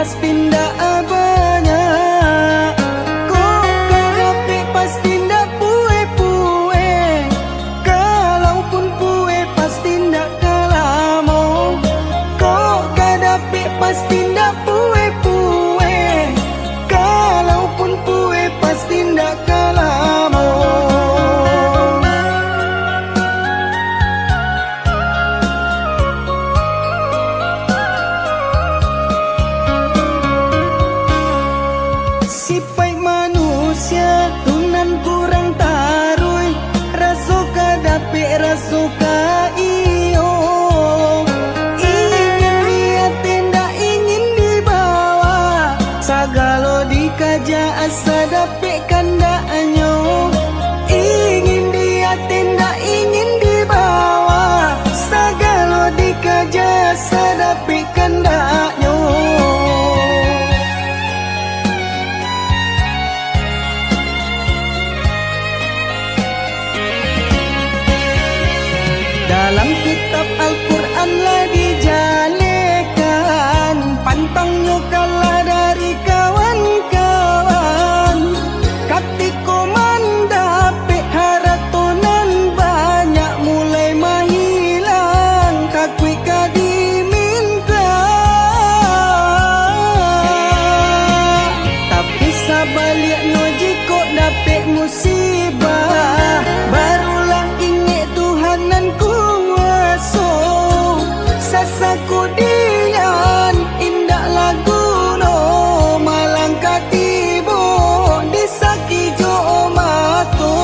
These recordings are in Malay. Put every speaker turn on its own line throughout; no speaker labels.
pasti ndak banyak. Kok kadapi pasti ndak pue-pue. Kalaupun pue pasti ndak kalamo. Kok kadapi pasti ndak pue-pue. Kalaupun pue pasti ndak kalamo. Sipai manusia tunan kurang tarui, rasuka dapi rasuka iyo. Ingin dia tenda ingin dibawa, sagalo dikaja asa dapi kandanyo. Ingin dia tenda ingin dibawa, sagalo dikaja asa dapi kandanyo. Dalam kitab Al-Quran lah dijalekan, pantangnya kalah dari kawan-kawan. Katiko mandapi haratonan banyak mulai mahilang, kakui kadiminta. Tapi sabaliknya jika dapet musibah, barulah ingat Tuhanan kuasa. Sasaku dian indah lagu no, malang katibo disaki jo mato.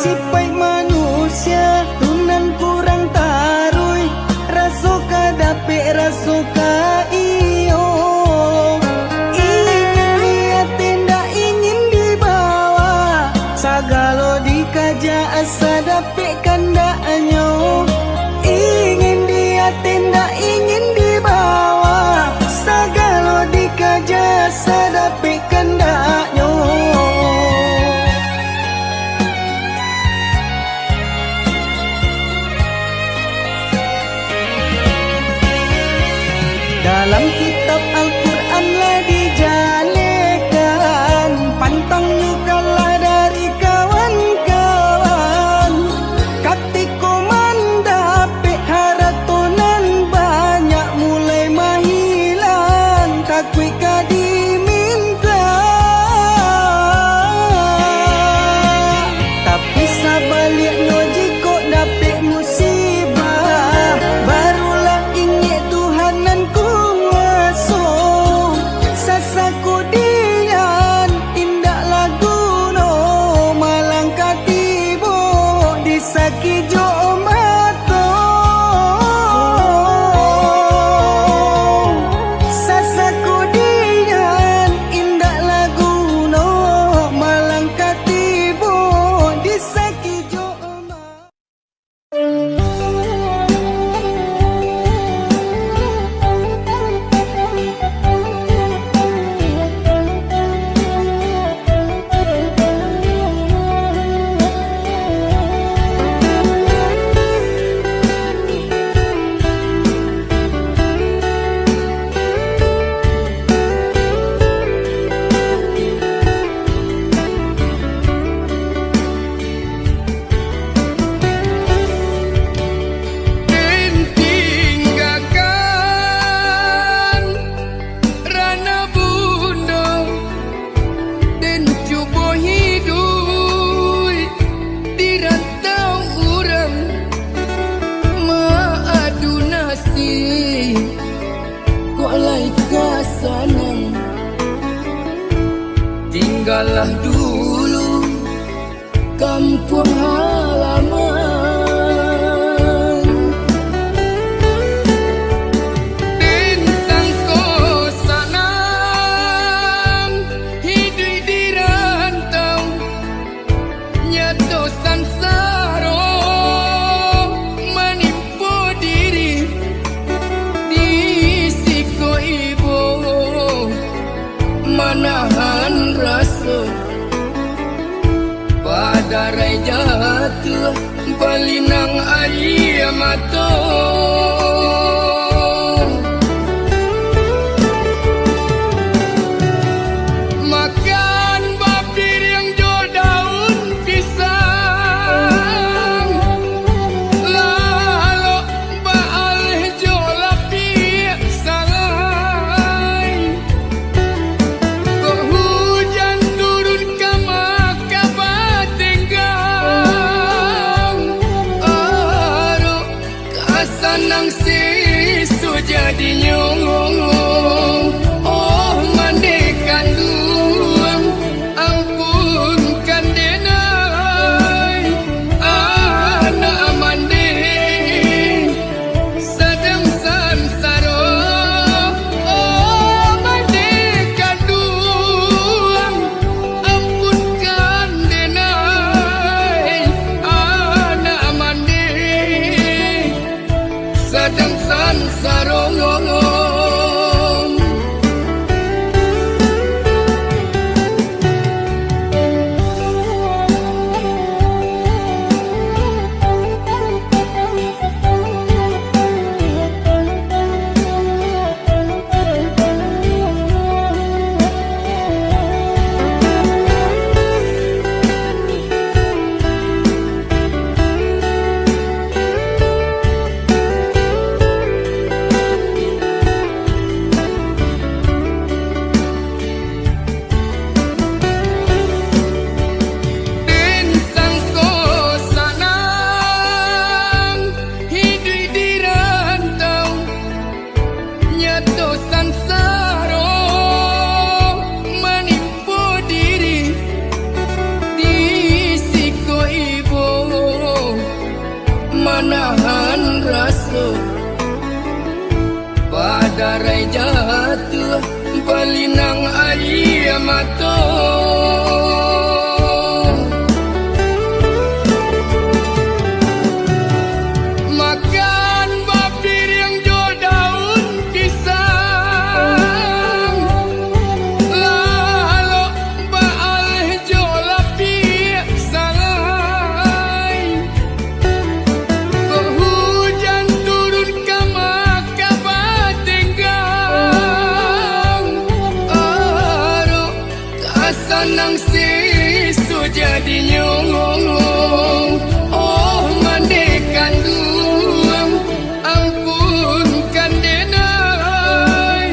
Sipai manusia tunan kurang tarui, rasuka dapi rasuka iyo. Ingin dia tenda ingin dibawa, sagalo dikaja asa dapi kandanyo. Ingin dia tenda ingin dibawa, sagalo dikaja asa dapi kandanyo. Dalam kitab Al-Quran lah dijalekan, pantangnya kalah dari kawan-kawan. Katiko mandapi haratonan banyak mulai mahilang, kakui kadiminta. Tapi sabaliknya jika dapet musibah, barulah ingat Tuhanan kuasa. Sasaku dian indah lagu no, malang katibo disaki jo mato. Sasaku dian indah lagu no, malang katibo disaki jo mato.
tinggallah dulu
kampung halaman.
Den sangko sanang hidup di rantau, nyato sansaro menipu diri di siko ibu, manahan rasa pada rai jatuh balinang air mata. Makan bapir yang jo daun pisang, lalu baal jo lapik salai. Kok hujan turun ke maka batenggang, aro kasanang sisu jadi nyong. Oh mandekan duang, ampunkan denai anak mande sedang sansaro. Oh mandekan duang, ampunkan denai anak mande sedang sansaro. Den sangko sanang hidup di rantau, nyato sansaro menipu diri di siko ibu, manahan rasa pada rai jatuh balinang air mata. Makan bapir yang jo daun pisang, lalu baal jo lapik salai. Kok hujan turun ke maka batenggang, aro kasanang sisu jadi nyong. Oh mandekan duang, ampunkan denai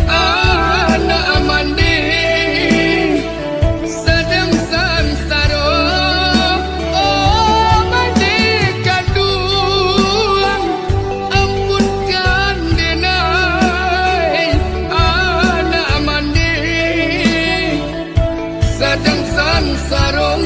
anak mande sedang sansaro. Oh mandekan duang, ampunkan denai anak mande sedang sansaro.